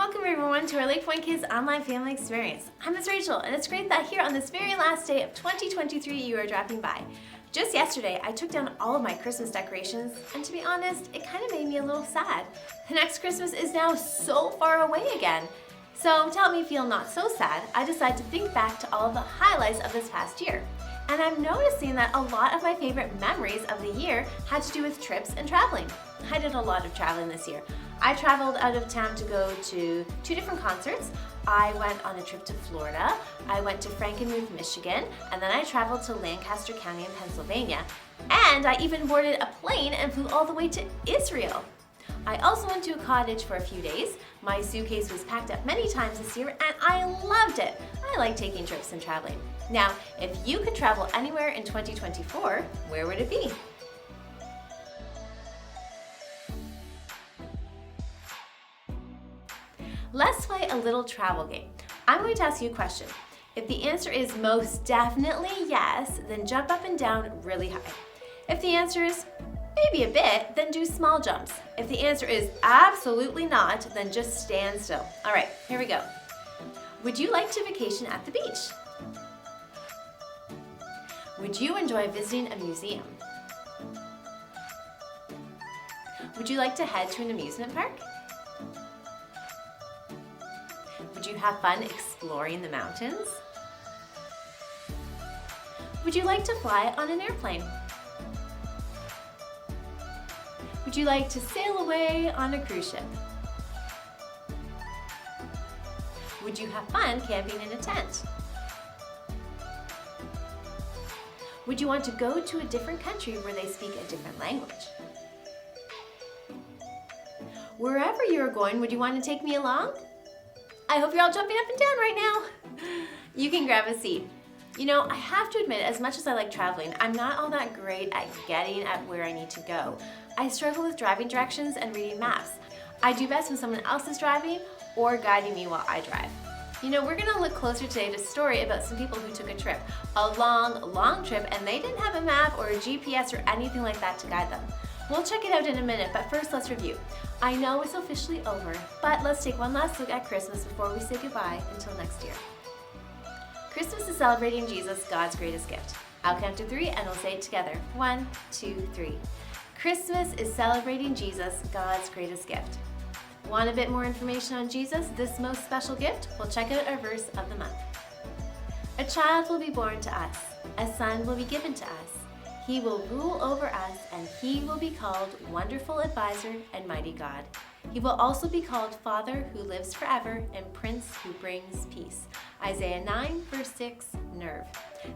welcome everyone to our LakePoint Kids Online Family Experience. I'm Ms. Rachel, and it's great that here on this very last day of 2023 you are dropping by. Just yesterday, I took down all of my Christmas decorations, and to be honest, it kind of made me a little sad. The next Christmas is now so far away again. So to help me feel not so sad, I decided to think back to all of the highlights of this past year. And I'm noticing that a lot of my favorite memories of the year had to do with trips and traveling. I did a lot of traveling this year. I traveled out of town to go to 2 different concerts. I went on a trip to Florida, I went to Frankenmuth, Michigan, and then I traveled to Lancaster County in Pennsylvania. And I even boarded a plane and flew all the way to Israel. I also went to a cottage for a few days. My suitcase was packed up many times this year and I loved it. I like taking trips and traveling. Now, if you could travel anywhere in 2024, where would it be? Let's play a little travel game. I'm going to ask you a question. If the answer is most definitely yes, then jump up and down really high. If the answer is maybe a bit, then do small jumps. If the answer is absolutely not, then just stand still. All right, here we go. Would you like to vacation at the beach? Would you enjoy visiting a museum? Would you like to head to an amusement park? Would you have fun exploring the mountains? Would you like to fly on an airplane? Would you like to sail away on a cruise ship? Would you have fun camping in a tent? Would you want to go to a different country where they speak a different language? Wherever you're going, would you want to take me along? I hope you're all jumping up and down right now. You can grab a seat. You know, I have to admit, as much as I like traveling, I'm not all that great at getting at where I need to go. I struggle with driving directions and reading maps. I do best when someone else is driving or guiding me while I drive. You know, we're gonna look closer today at a story about some people who took a trip, a long trip, and they didn't have a map or a GPS or anything like that to guide them. We'll check it out in a minute, but first let's review. I know it's officially over, but let's take one last look at Christmas before we say goodbye until next year. Christmas is celebrating Jesus, God's greatest gift. I'll count to 3 and we'll say it together. 1, 2, 3. Christmas is celebrating Jesus, God's greatest gift. Want a bit more information on Jesus, this most special gift? Well, check out our verse of the month. A child will be born to us, a son will be given to us. He will rule over us, and he will be called Wonderful Advisor and Mighty God. He will also be called Father who lives forever and Prince who brings peace. Isaiah 9, verse 6, Nerve.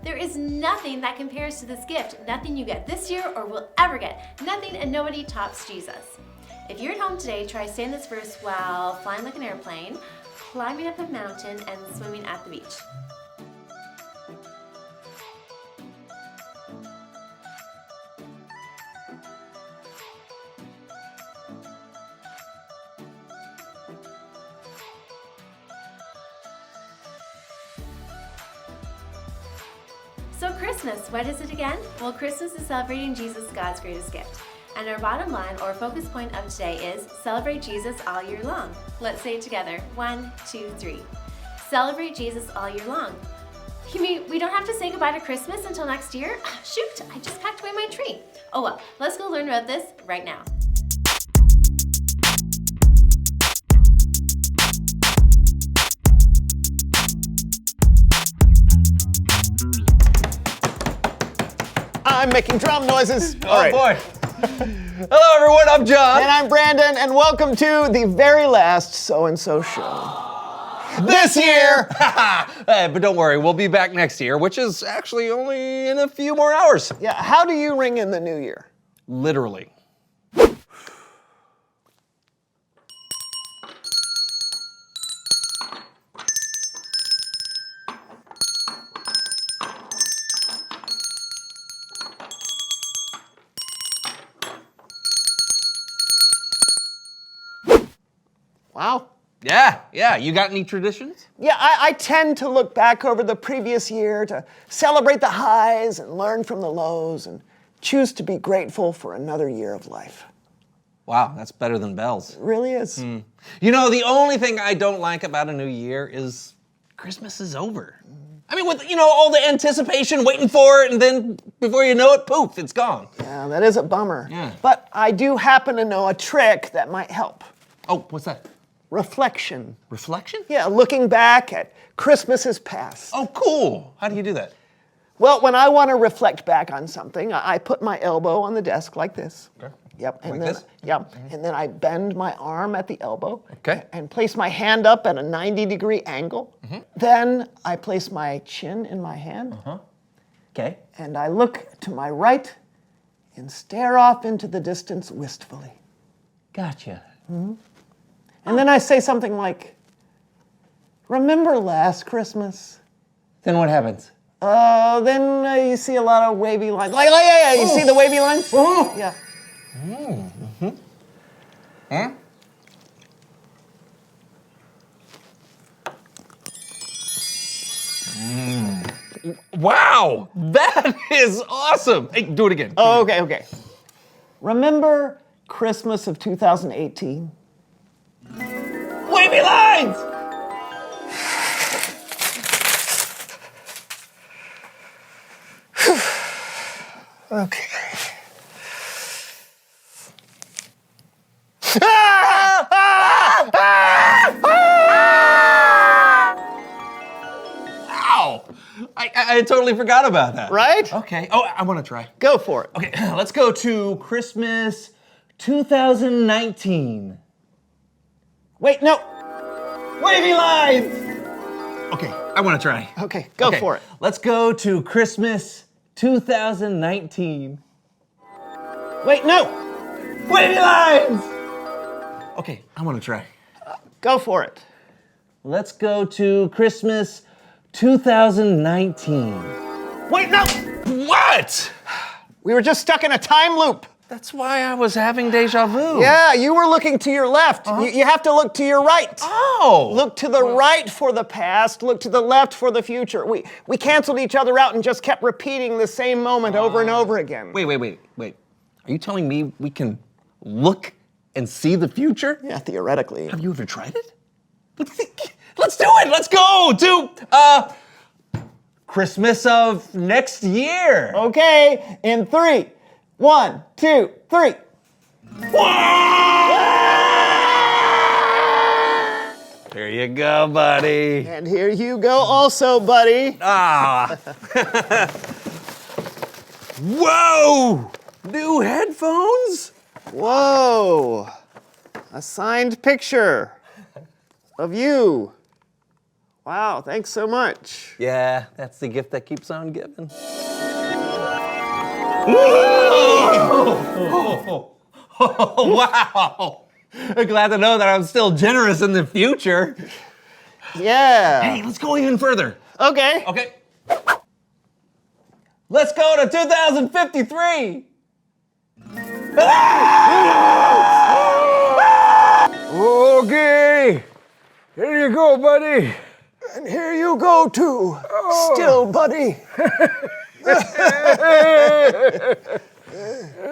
There is nothing that compares to this gift. Nothing you get this year or will ever get. Nothing and nobody tops Jesus. If you're at home today, try saying this verse while flying like an airplane, climbing up a mountain, and swimming at the beach. So Christmas, what is it again? Well, Christmas is celebrating Jesus, God's greatest gift. And our bottom line or focus point of today is celebrate Jesus all year long. Let's say it together. 1, 2, 3. Celebrate Jesus all year long. You mean we don't have to say goodbye to Christmas until next year? Shoot, I just packed away my tree. Oh well, let's go learn about this right now. I'm making drum noises. Oh boy. Hello everyone, I'm John. And I'm Brandon, and welcome to the very last So-and-So show. This year! Hey, but don't worry, we'll be back next year, which is actually only in a few more hours. Yeah, how do you ring in the new year? Literally. Wow. Yeah. You got any traditions? Yeah, I tend to look back over the previous year to celebrate the highs and learn from the lows and choose to be grateful for another year of life. Wow, that's better than bells. It really is. You know, the only thing I don't like about a new year is Christmas is over. I mean, with, all the anticipation, waiting for it, and then before you know it, poof, it's gone. Yeah, that is a bummer. Yeah. But I do happen to know a trick that might help. Oh, what's that? Reflection. Reflection? Yeah, looking back at Christmases past. Oh, cool. How do you do that? Well, when I want to reflect back on something, I put my elbow on the desk like this. Okay. Yep. And Like then, this? Yep. And then I bend my arm at the elbow. Okay. And place my hand up at a 90-degree angle. Then I place my chin in my hand. Okay. And I look to my right and stare off into the distance wistfully. Gotcha. And then I say something like, "Remember last Christmas?" Then what happens? Then you see a lot of wavy lines. Yeah, you see the wavy lines? Oh. Yeah. Huh? Wow, that is awesome. Hey, do it again. Oh, okay. Remember Christmas of 2018? Wavy lines! Okay. Ow! I totally forgot about that. Right? Okay. Oh, I want to try. Go for it. Okay, let's go to Christmas 2019. Wait, no. Wavy lines! Okay, I want to try. Okay, go for it. Let's go to Christmas 2019. Wait, no. Wavy lines! Okay, I want to try. Go for it. Let's go to Christmas 2019. Wait, no. What? We were just stuck in a time loop. That's why I was having deja vu. Yeah, you were looking to your left. You have to look to your right. Oh. Look to the right for the past, look to the left for the future. We canceled each other out and just kept repeating the same moment over and over again. Wait. Are you telling me we can look and see the future? Yeah, theoretically. Have you ever tried it? Let's do it. Let's go to Christmas of next year. Okay, in 3. 1, 2, 3. There you go, buddy. And here you go also, buddy. Ah. Whoa! New headphones? Whoa. A signed picture of you. Wow, thanks so much. Yeah, that's the gift that keeps on giving. Wow! I'm glad to know that I'm still generous in the future. Yeah. Hey, let's go even further. Okay. Okay. Let's go to 2053. Okay, here you go, buddy. And here you go too. Still, buddy.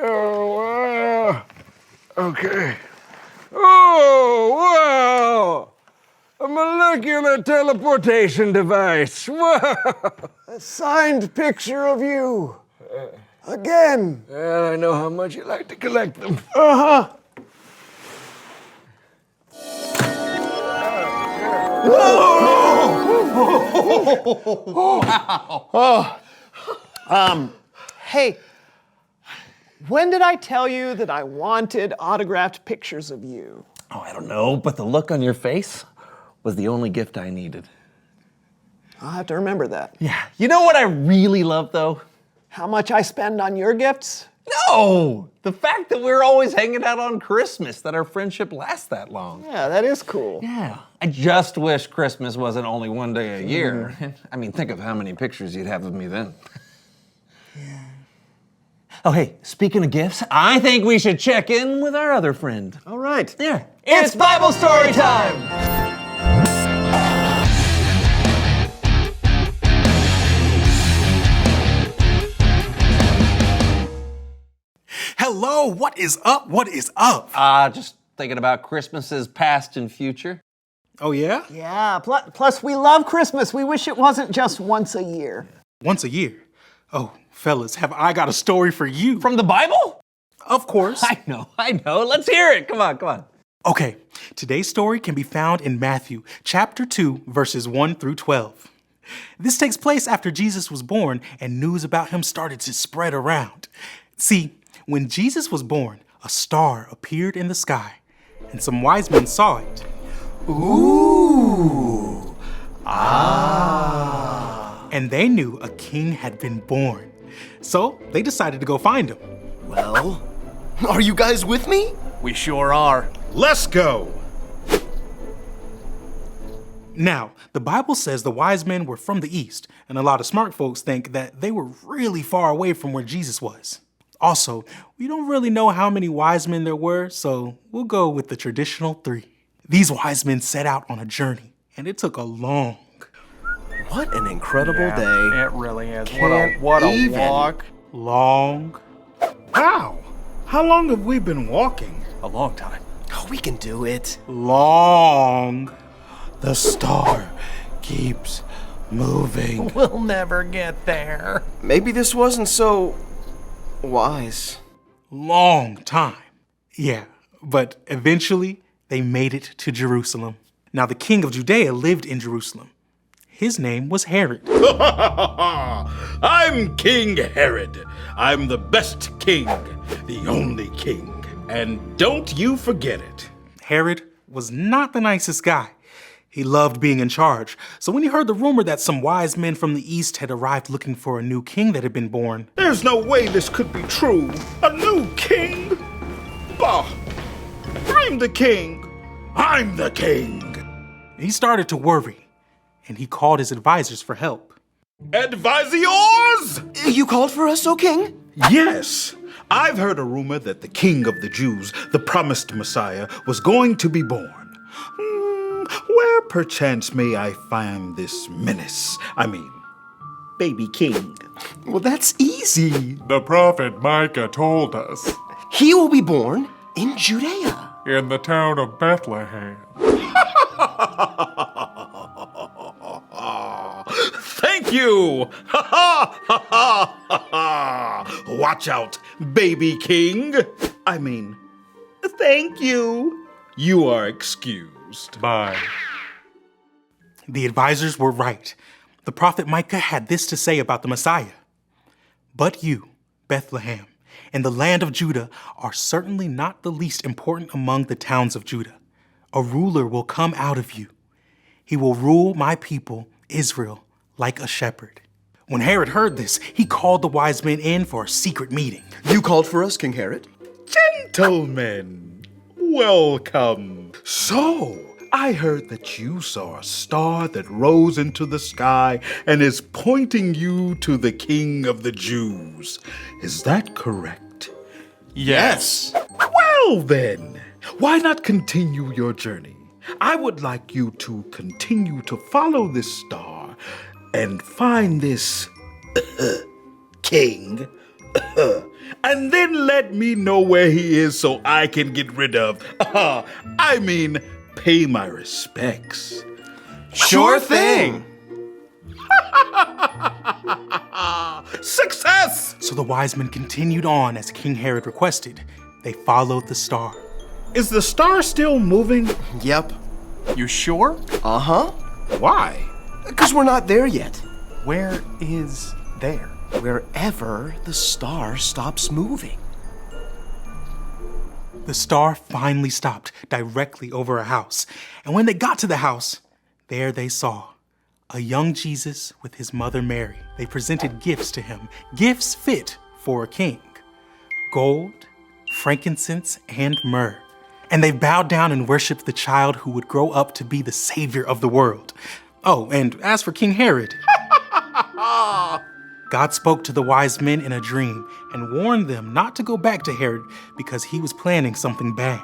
Oh, wow. Okay. Oh, wow. A molecular teleportation device. Wow. A signed picture of you. Again. Well, I know how much you like to collect them. Uh-huh. Hey, when did I tell you that I wanted autographed pictures of you? Oh, I don't know, but the look on your face was the only gift I needed. I'll have to remember that. Yeah. You know what I really love, though? How much I spend on your gifts? No! The fact that we're always hanging out on Christmas, that our friendship lasts that long. Yeah, that is cool. Yeah. I just wish Christmas wasn't only one day a year. I mean, think of how many pictures you'd have of me then. Yeah. Oh, hey, speaking of gifts, I think we should check in with our other friend. All right. Yeah. It's Bible story time! Hello, what is up? What is up? Just thinking about Christmases past and future. Oh, yeah? Yeah, plus we love Christmas. We wish it wasn't just once a year. Once a year. Oh, fellas, have I got a story for you? From the Bible? Of course. I know. Let's hear it. Come on. Okay, today's story can be found in Matthew chapter 2, verses 1 through 12. This takes place after Jesus was born and news about him started to spread around. See, when Jesus was born, a star appeared in the sky, and some wise men saw it. Ooh! Ah! And they knew a king had been born. So they decided to go find him. Well, are you guys with me? We sure are. Let's go! Now, the Bible says the wise men were from the east, and a lot of smart folks think that they were really far away from where Jesus was. Also, we don't really know how many wise men there were, so we'll go with the traditional 3. These wise men set out on a journey, and it took a long. What an incredible day. It really is. Can't What a even. walk. Long. Wow! How long have we been walking? A long time. Oh, we can do it. Long. The star keeps moving. We'll never get there. Maybe this wasn't so wise. Long time. Yeah, but eventually they made it to Jerusalem. Now the king of Judea lived in Jerusalem. His name was Herod. I'm King Herod. I'm the best king, the only king. And don't you forget it. Herod was not the nicest guy. He loved being in charge. So when he heard the rumor that some wise men from the east had arrived looking for a new king that had been born, There's no way this could be true. A new king? Bah! I'm the king. I'm the king. he started to worry, and he called his advisors for help. Advisors? You called for us, O king? Yes. I've heard a rumor that the king of the Jews, the promised Messiah, was going to be born. Where perchance may I find this baby king? Well, that's easy. The prophet Micah told us He will be born in Judea. in the town of Bethlehem. Thank you! Watch out, baby king. Thank you. You are excused. Bye. The advisors were right. The prophet Micah had this to say about the Messiah. But you, Bethlehem, and the land of Judah are certainly not the least important among the towns of Judah. A ruler will come out of you. He will rule my people, Israel, like a shepherd. When Herod heard this, he called the wise men in for a secret meeting. You called for us, King Herod? Gentlemen, welcome. So, I heard that you saw a star that rose into the sky and is pointing you to the King of the Jews. Is that correct? Yes. Well then, why not continue your journey? I would like you to continue to follow this star and find this king, and then let me know where he is so I can get rid of, pay my respects. Sure thing. Success! So the wise men continued on as King Herod requested. They followed the star. Is the star still moving? Yep. You sure? Uh-huh. Why? Because we're not there yet. Where is there? Wherever the star stops moving. The star finally stopped directly over a house. And when they got to the house, there they saw a young Jesus with his mother Mary. They presented gifts to him, gifts fit for a king: gold, frankincense, and myrrh. And they bowed down and worshiped the child who would grow up to be the savior of the world. Oh, and as for King Herod, God spoke to the wise men in a dream and warned them not to go back to Herod because he was planning something bad.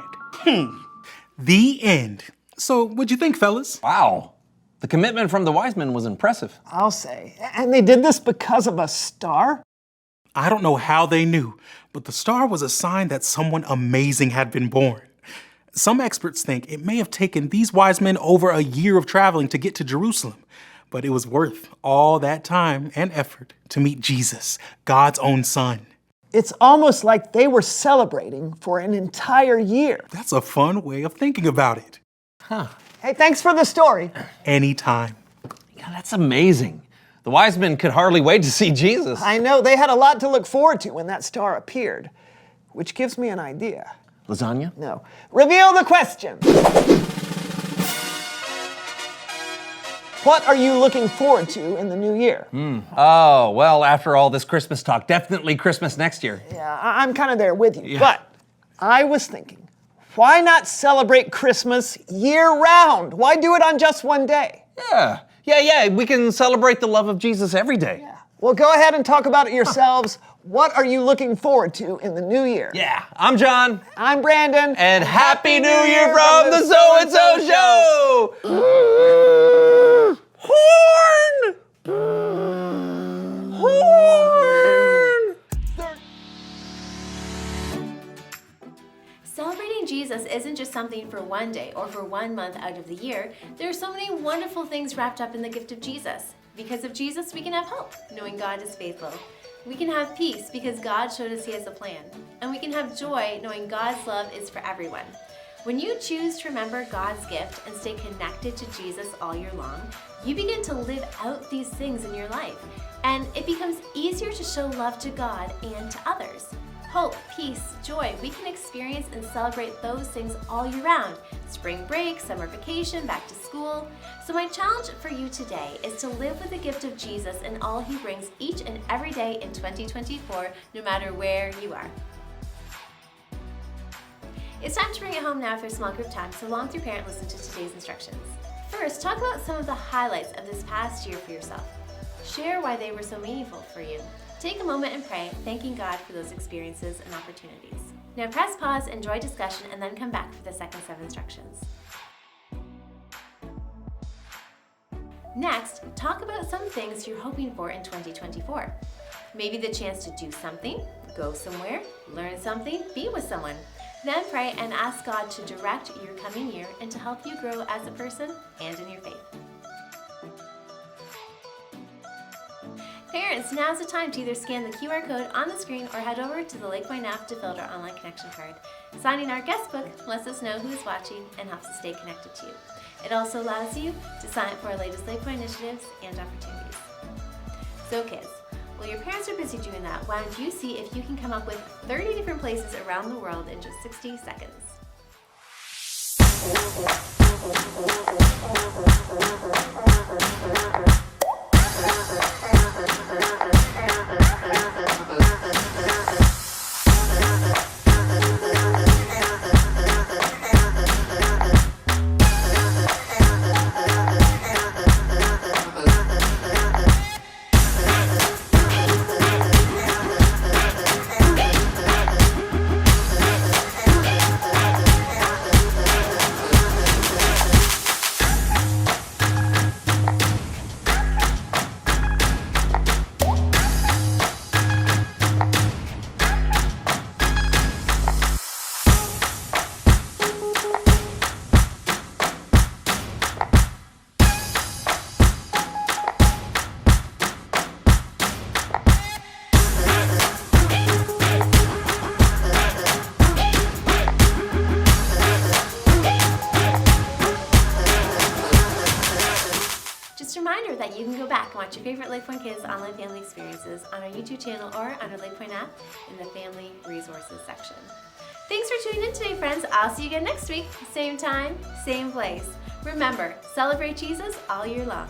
The end. So, what'd you think, fellas? Wow. The commitment from the wise men was impressive. I'll say. And they did this because of a star? I don't know how they knew, but the star was a sign that someone amazing had been born. Some experts think it may have taken these wise men over a year of traveling to get to Jerusalem, but it was worth all that time and effort to meet Jesus, God's own son. It's almost like they were celebrating for an entire year. That's a fun way of thinking about it. Hey, thanks for the story. Anytime. Yeah, that's amazing. The wise men could hardly wait to see Jesus. I know they had a lot to look forward to when that star appeared, which gives me an idea. Lasagna? No. Reveal the question. What are you looking forward to in the new year? Oh, well, after all this Christmas talk, definitely Christmas next year. Yeah, I'm kind of there with you. But I was thinking, why not celebrate Christmas year-round? Why do it on just one day? Yeah, we can celebrate the love of Jesus every day. Yeah. Well, go ahead and talk about it yourselves. What are you looking forward to in the new year? Yeah, I'm John. I'm Brandon. And Happy New Year from the So-and-So Show! Horn! Horn! Celebrating Jesus isn't just something for one day or for 1 month out of the year. There are so many wonderful things wrapped up in the gift of Jesus. Because of Jesus, we can have hope, knowing God is faithful. We can have peace because God showed us He has a plan. And we can have joy, knowing God's love is for everyone. When you choose to remember God's gift and stay connected to Jesus all year long, you begin to live out these things in your life. And it becomes easier to show love to God and to others. Hope, peace, joy, we can experience and celebrate those things all year round. Spring break, summer vacation, back to school. So my challenge for you today is to live with the gift of Jesus and all He brings each and every day in 2024, no matter where you are. It's time to bring it home now for small group time, so long with your parent, listen to today's instructions. First, talk about some of the highlights of this past year for yourself. Share why they were so meaningful for you. Take a moment and pray, thanking God for those experiences and opportunities. Now press pause, enjoy discussion, and then come back for the second set of instructions. Next, talk about some things you're hoping for in 2024. Maybe the chance to do something, go somewhere, learn something, be with someone. Then pray and ask God to direct your coming year and to help you grow as a person and in your faith. Parents, now's the time to either scan the QR code on the screen or head over to the LakePoint app to fill out our online connection card. Signing our guest book lets us know who is watching and helps us stay connected to you. It also allows you to sign up for our latest LakePoint initiatives and opportunities. So kids, while your parents are busy doing that, why don't you see if you can come up with 30 different places around the world in just 60 seconds. Just a reminder that you can go back and watch your favorite LakePoint Kids online family experiences on our YouTube channel or on our LakePoint app in the Family Resources section. Thanks for tuning in today, friends. I'll see you again next week. Same time, same place. Remember, celebrate Jesus all year long.